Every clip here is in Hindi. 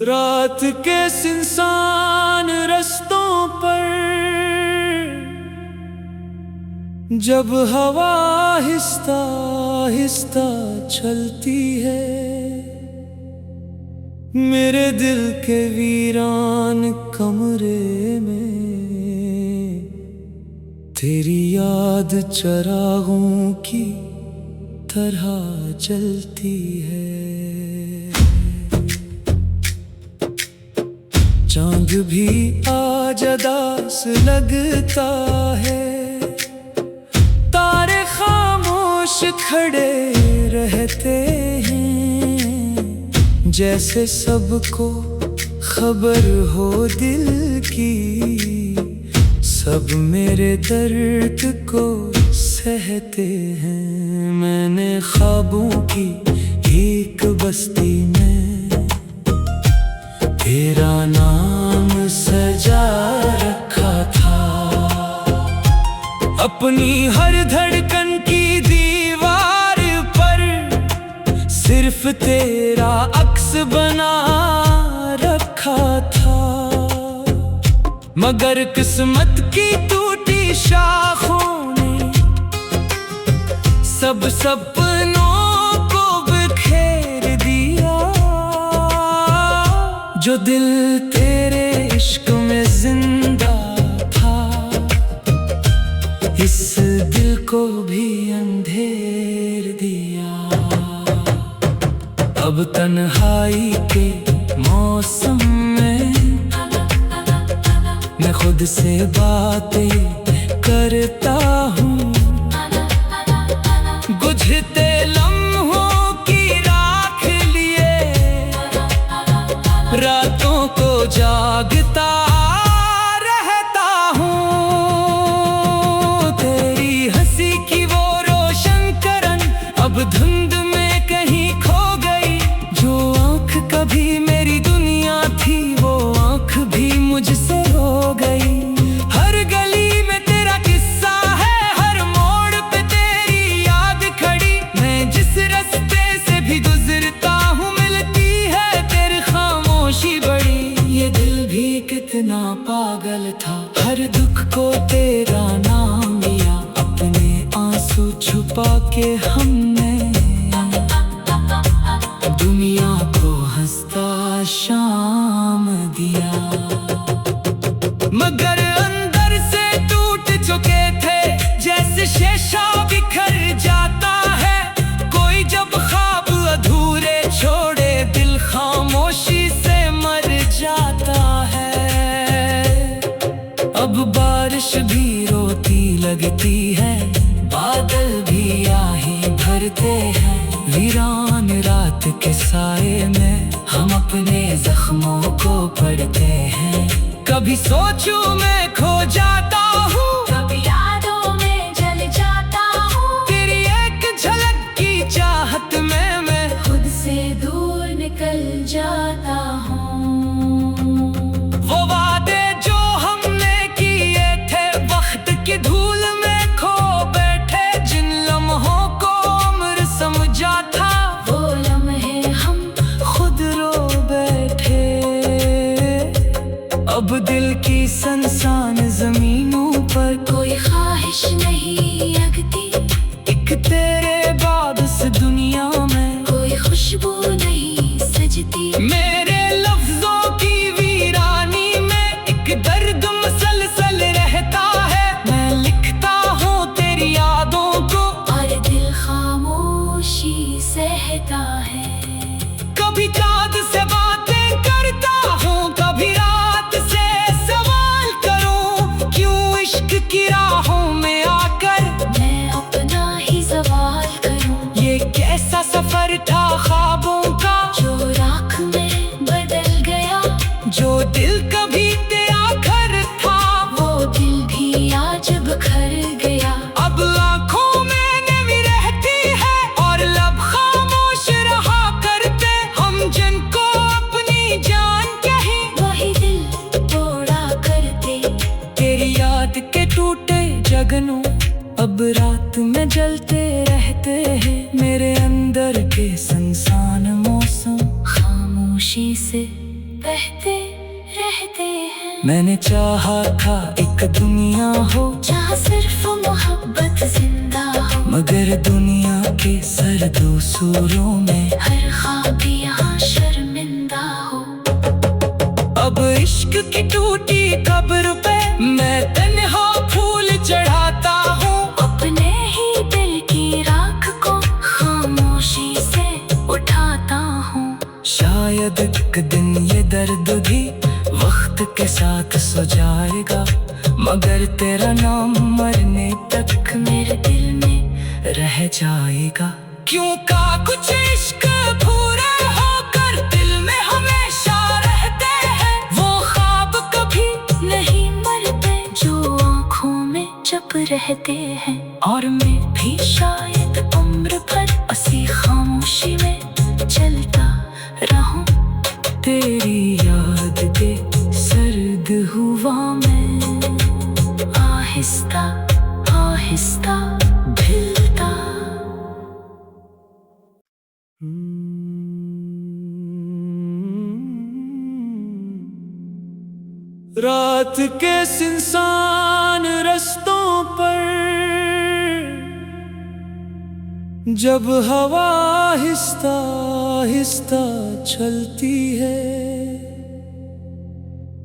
रात के सुनसान रास्तों पर जब हवा आहिस्ता आहिस्ता चलती है, मेरे दिल के वीरान कमरे में तेरी याद चरागों की तरह जलती है। चांद भी आज अदास लगता है, तारे खामोश खड़े रहते हैं, जैसे सबको खबर हो दिल की, सब मेरे दर्द को सहते हैं। मैंने ख्वाबों की एक बस्ती में तेरा नाम सजा रखा था, अपनी हर धड़कन की दीवार पर सिर्फ तेरा अक्स बना रखा था। मगर किस्मत की टूटी शाखों ने सब सपनों को बिखेर दिया, जो दिल तेरे इश्क में जिंदा था, इस दिल को भी अंधेर दिया। अब तन्हाई के मौसम में मैं खुद से बातें करता हूँ, बुझते लम्हों की राख लिए रातों को जागता रहता हूँ। तेरी हंसी की वो रोशन करन अब धुंध में कहीं खो गई, जो आँख कभी मेरी दुनिया थी वो आँख भी मुझसे हो गई। हर गली में तेरा किस्सा है, हर मोड़ पे तेरी याद खड़ी, मैं जिस रास्ते से भी गुजरता हूँ मिलती है तेरी खामोशी बड़ी। ये दिल भी कितना पागल था, हर दुख को तेरा नाम लिया, अपने आंसू छुपा के हमने दुनिया को हंसता शाम दिया। मगर अंदर से टूट चुके थे, जैसे शीशा बिखर जाता है, कोई जब ख्वाब अधूरे छोड़े दिल खामोशी से मर जाता है। अब बारिश भी रोती लगती है, बादल भी आही भरते हैं, वीरान रात के साए में हम अपने जख्मों को पढ़ते हैं। कभी सोचूं मैं खो जाता हूँ, कभी यादों में जल जाता हूँ, तेरी एक झलक की चाहत में मैं खुद से दूर निकल जाता हूँ। वो वादे जो हमने किए थे वक्त की धूल में खो बैठे, जिन लम्हों को उम्र समझा था वो लम्हे हम खुद रो बैठे। अब दिल की सनसान जमीनों पर कोई ख्वाहिश नहीं जगती, एक तेरे बाद इस दुनिया में कोई खुशबू नहीं सजती। मेरे लफ्जों की वीरानी में एक दर्द मुसलसल रहता है, मैं लिखता हूँ तेरी यादों को और दिल खामोशी सहता है। कभी चाँद से बातें करता हूँ, कभी रात से सवाल करूँ, क्यों इश्क की राहों में आकर मैं अपना ही सवाल रहते हैं मेरे अंदर के संसान मौसम, खामोशी से बहते रहते हैं। मैंने चाहा था एक दुनिया हो जहाँ सिर्फ मोहब्बत जिंदा हो, मगर दुनिया के सर्दों सूरों में हर ख्वाब यहाँ शर्मिंदा हो। अब इश्क की टूटी कब्र पे मैं तन्हा फूल चढ़ाता हूँ, अपने ही दिल की राख को खामोशी से उठाता हूँ। शायद एक दिन ये दर्द भी वक्त के साथ सो जाएगा, मगर तेरा नाम मरने तक मेरे दिल में रह जाएगा। क्यों का कुछ इश्क पूरे होकर दिल में हमेशा रहते हैं, वो ख्वाब कभी नहीं मरते जो आँखों में जब रहते हैं। और मैं भी शायद उम्र भर ऐसी खामोशी में चलता रहूं। तेरी याद के सर्द हुआ मैं आहिस्ता आहिस्ता ढलता। रात के सुनसान रस्तों पर जब हवा आहिस्ता आहिस्ता चलती है,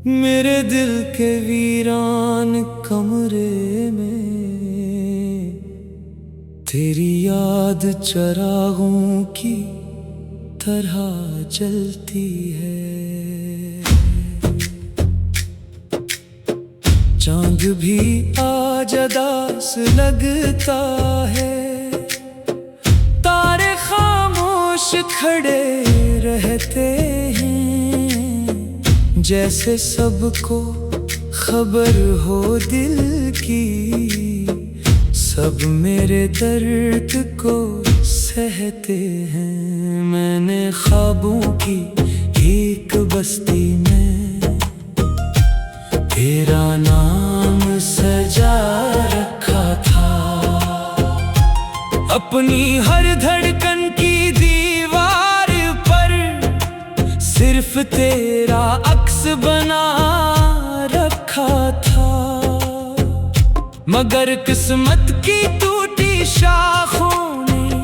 मेरे दिल के वीरान कमरे में तेरी याद चरागों की तरह जलती है। चांद भी आज अदास लगता है, तारे खामोश खड़े रहते हैं, जैसे सबको खबर हो दिल की, सब मेरे दर्द को सहते हैं। मैंने ख्वाबों की एक बस्ती में तेरा नाम सजा रखा था, अपनी हर धड़कन की दीवार पर सिर्फ तेरा अक्स बना रखा था। मगर किस्मत की टूटी शाखों ने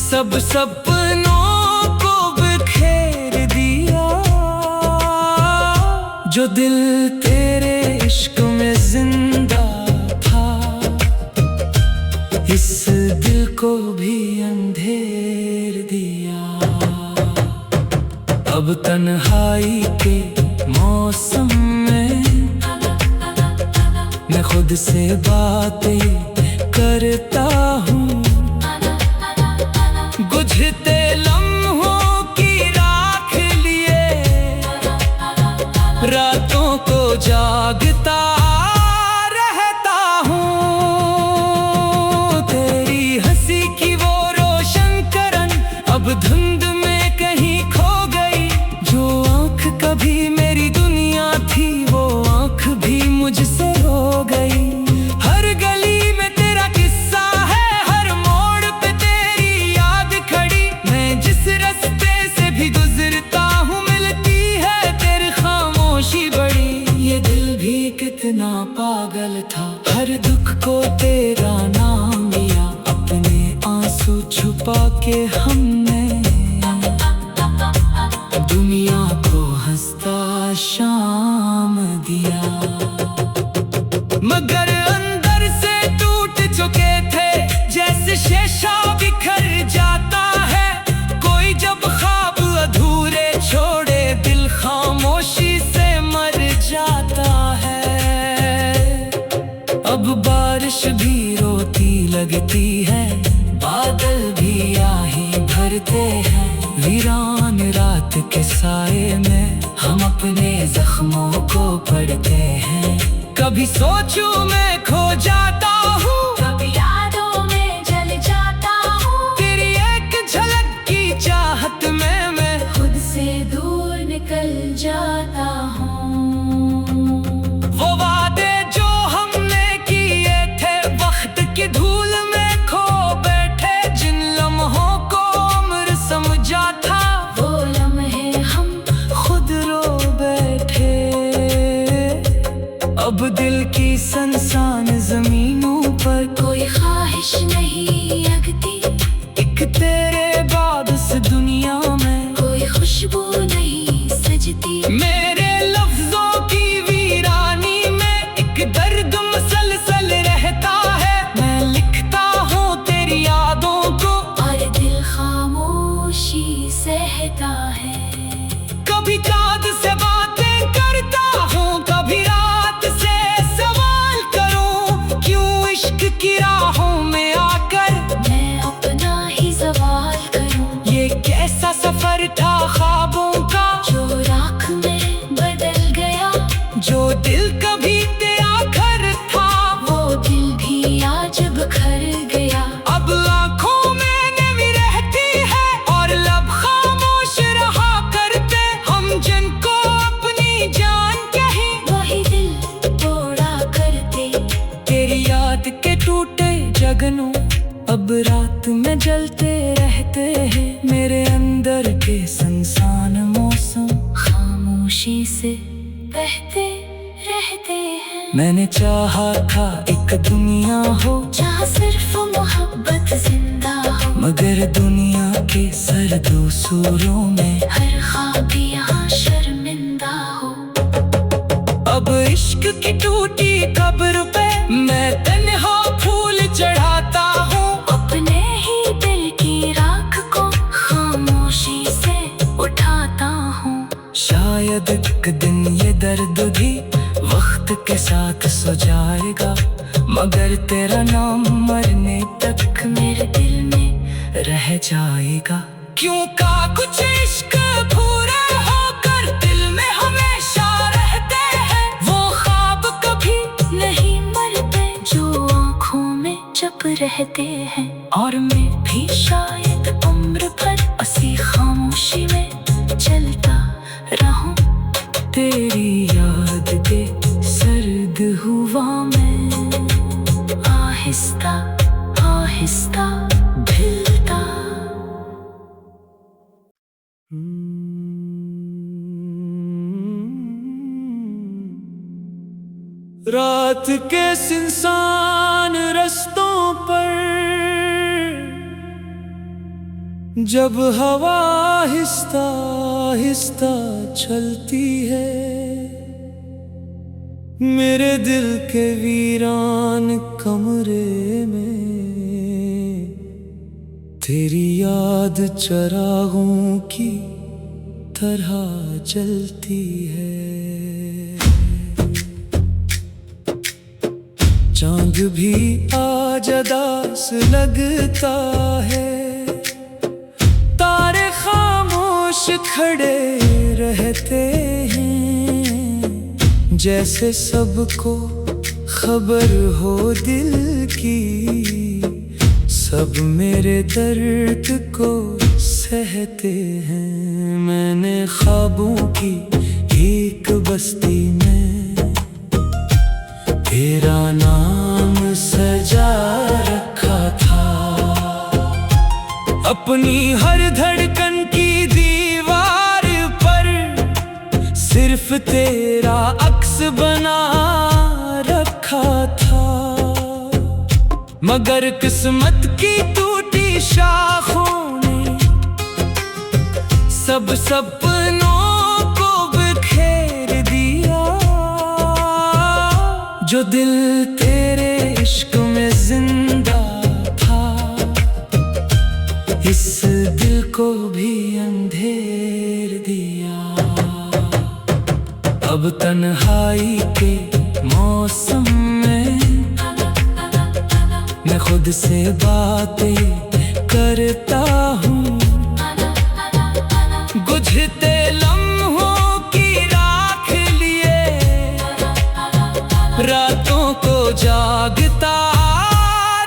सब सपनों को बिखेर दिया, जो दिल तेरे इश्क में जिंदा था, इस दिल को भी अंधेर दिया। अब तन्हाई के मौसम में मैं खुद से बातें करता हूँ, बुझते लम्हों की राख लिए रातों को जागता रहता हूँ। तेरी हंसी की वो रोशन करन अब धुंध में कहीं खो गई, जो आँख कभी मेरी दुनिया थी वो आँख भी मुझसे हो गई। हर गली में तेरा किस्सा है, हर मोड़ पे तेरी याद खड़ी, मैं जिस रास्ते से भी गुजरता हूँ मिलती है तेरी खामोशी बड़ी। ये दिल भी कितना पागल था, हर दुख को तेरा नाम लिया, अपने आंसू छुपा के हमने दुनिया को हंसता शाम दिया। मगर अंदर से टूट चुके थे जैसे शीशा बिखर जाता है, कोई जब ख्वाब अधूरे छोड़े दिल खामोशी से मर जाता है। अब बारिश भी रोती लगती है, बादल भी आही भरते हैं, वीरान रात के साए में हम अपने जख्मों को पढ़ते हैं। कभी सोचूं मैं खो जाता हूँ, कभी यादों में जल जाता हूँ, तेरी एक झलक की चाहत में मैं खुद से दूर निकल जाता हूँ। वो वादे जो हमने किए थे वक्त की धूल में बारिश नहीं लगती, एक तेरे बाद इस दुनिया में कोई खुशबू नहीं सजती। मेरे लफ्जों की वीरानी में एक दर्द मसलसल रहता है। मैं लिखता हूँ तेरी यादों को और दिल खामोशी सहता है। कभी चाँद से बातें करता हूँ, कभी रात से सवाल करूँ, क्यों इश्क की राहों में आकर मैं अपना ही सवाल करूँ। ये कैसा सफर था ख्वाबों का, जो राख में बदल गया, जो दिल कभी तेरा घर था, वो दिल भी आज बिखर गया। अब आँखों में नमी रहती है और लब खामोश रहा करते हम, जिनको अपनी जान कही वही दिल तोड़ा करते। तेरी याद के टूटे जगनों अब रात में जलते रहते हैं। मेरे अंदर के संसान मौसम खामोशी से बहते रहते हैं। मैंने चाहा था एक दुनिया हो जहाँ सिर्फ मोहब्बत जिंदा हो, मगर दुनिया के सर्दों सूरों में हर ख्वाब यहाँ शर्मिंदा हो। अब इश्क की टूटी कब्र पे मैं तन्हा फूल चढ़ाता हूँ। अपने ही दिल की राख को खामोशी से उठाता हूँ। शायद एक दिन ये दर्द भी वक्त के साथ सो जाएगा, मगर तेरा नाम मरने तक मेरे दिल में रह जाएगा। क्यों का कुछ इश्क पूरे होकर दिल में हमेशा रहते हैं। वो ख्वाब कभी नहीं मरते जो आँखों में जब रहते हैं। और मैं भी शायद उम्र भर ऐसी खामोशी में चलता रहूं। तेरी याद के सर्द हुआ मैं आहिस्ता आहिस्ता ढलता। रात के सुनसान रास्तों पर जब हवा आहिस्ता आहिस्ता चलती है, मेरे दिल के वीरान कमरे में तेरी याद चरागों की तरह जलती है। चांद भी आज अदास लगता है, तारे खामोश खड़े रहते हैं, जैसे सबको खबर हो दिल की, सब मेरे दर्द को सहते हैं। मैंने ख्वाबों की एक बस्ती में तेरा नाम सजा रखा था। अपनी हर धड़कन की दीवार पर सिर्फ तेरा अक्स बना रखा था, मगर किस्मत की टूटी शाखों ने सब सपनों को बिखेर दिया। जो दिल तेरे इश्क में जिंदा था, इस दिल को भी अंधेर दिया। अब तन्हाई के मौसम में मैं खुद से बातें करता हूँ। बुझते लम्हों की राख लिए रातों को जागता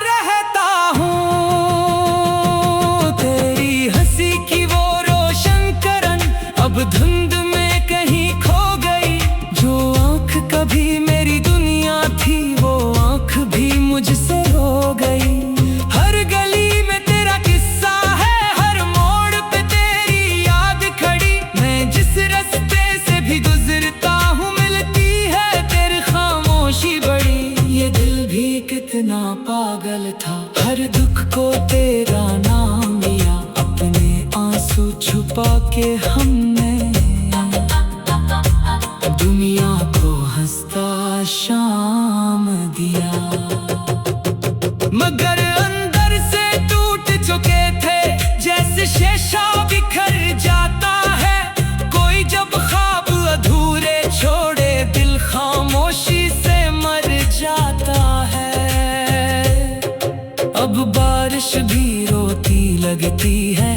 रहता हूँ। तेरी हंसी की वो रोशन करन अब धुंध में कहीं खो गई। जो आँख कभी मेरी दुनिया थी, वो आँख भी मुझसे हो गई। हर गली में तेरा किस्सा है, था। हर दुख को तेरा नाम लिया, अपने आंसू छुपा के हमने दुनिया को हंसता शाम दिया। मगर अंदर से टूट चुके थे, जैसे शीशा बिखर जाता है। कोई जब ख्वाब अधूरे छोड़े, दिल खामोशी से मर जाता है। अब बारिश भी रोती लगती है,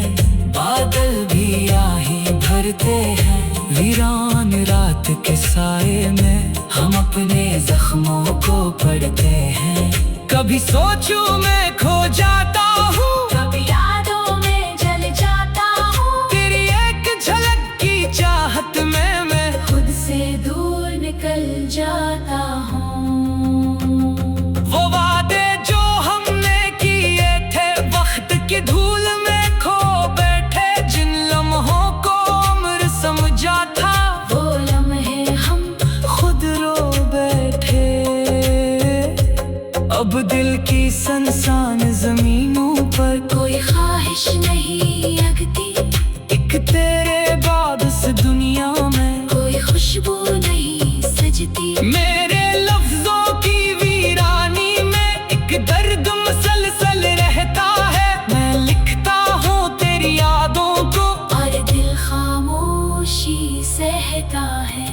बादल भी आही भरते हैं। वीरान रात के साए में हम अपने जख्मों को पढ़ते हैं। कभी सोचूं मैं खो जाता हूँ, कभी यादों में जल जाता हूँ। तेरी एक झलक की चाहत में मैं खुद से दूर निकल जाता हूँ। वो वादे जो हमने किए थे, वक्त की धूल में खो बैठे। जिन लम्हों को उम्र समझा था, वो लम्हे हम खुद रो बैठे। अब दिल की सनसान जमीनों पर कोई ख्वाहिश नहीं जगती, एक तेरे बाद इस दुनिया में कोई खुशबू नहीं सजती। मेरे लफ्जों की वीरानी में एक दर्द मुसलसल रहता है। मैं लिखता हूँ तेरी यादों को, और दिल खामोशी सहता है।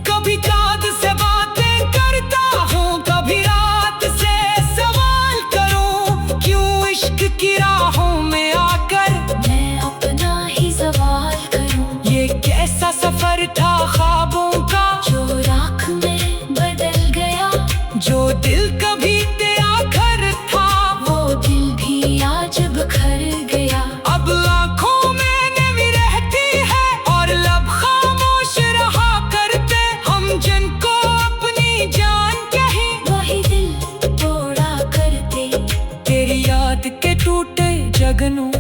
कभी चाँद से बातें करता हूँ, कभी रात से सवाल करूँ। क्यों इश्क की राहों में आकर मैं अपना ही सवाल करूँ। ये कैसा सफर था ख्वाबों का, जो राख में बदल गया, जो दिल कभी तेरा घर था, वो दिल भी आज बिखर गया। अब आँखों में नमी रहती है और लब खामोश रहा करते। हम जिनको अपनी जान कही, वही दिल तोड़ा करते। तेरी याद के टूटे जगनों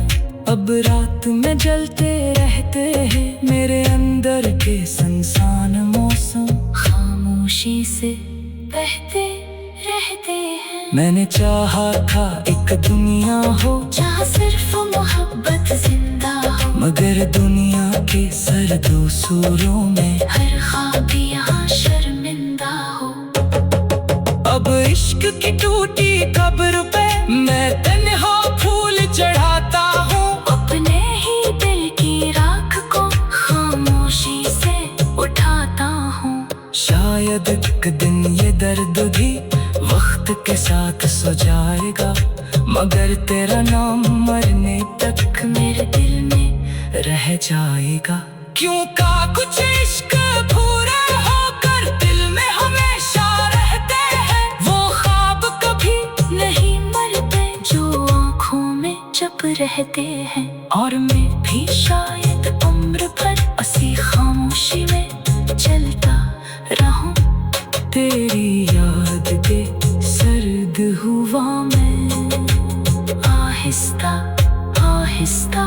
अब रात में जलते रहते हैं। मेरे अंदर के संसान मौसम खामोशी से बहते रहते हैं। मैंने चाहा था एक दुनिया हो, जहाँ सिर्फ मोहब्बत जिंदा हो। मगर दुनिया के सर्दों सूरों में हर ख्वाब यहाँ शर्मिंदा हो। अब इश्क की टूटी कब्र पे मैं तन्हा फूल चढ़ाता हूँ। अपने ही दिल की राख को खामोशी से उठाता हूँ। शायद एक दिन ये दर्द भी वक्त के साथ सो जाएगा, मगर तेरा नाम मरने तक मेरे दिल में रह जाएगा। क्यों का कुछ इश्क पूरे होकर दिल में हमेशा रहते हैं। वो ख्वाब कभी नहीं मरते, जो आँखों में जब रहते हैं। और मैं भी शायद उम्र भर ऐसी खामोशी में चलता रहूं। तेरी याद के सर्द हुआ मैं आहिस्ता आहिस्ता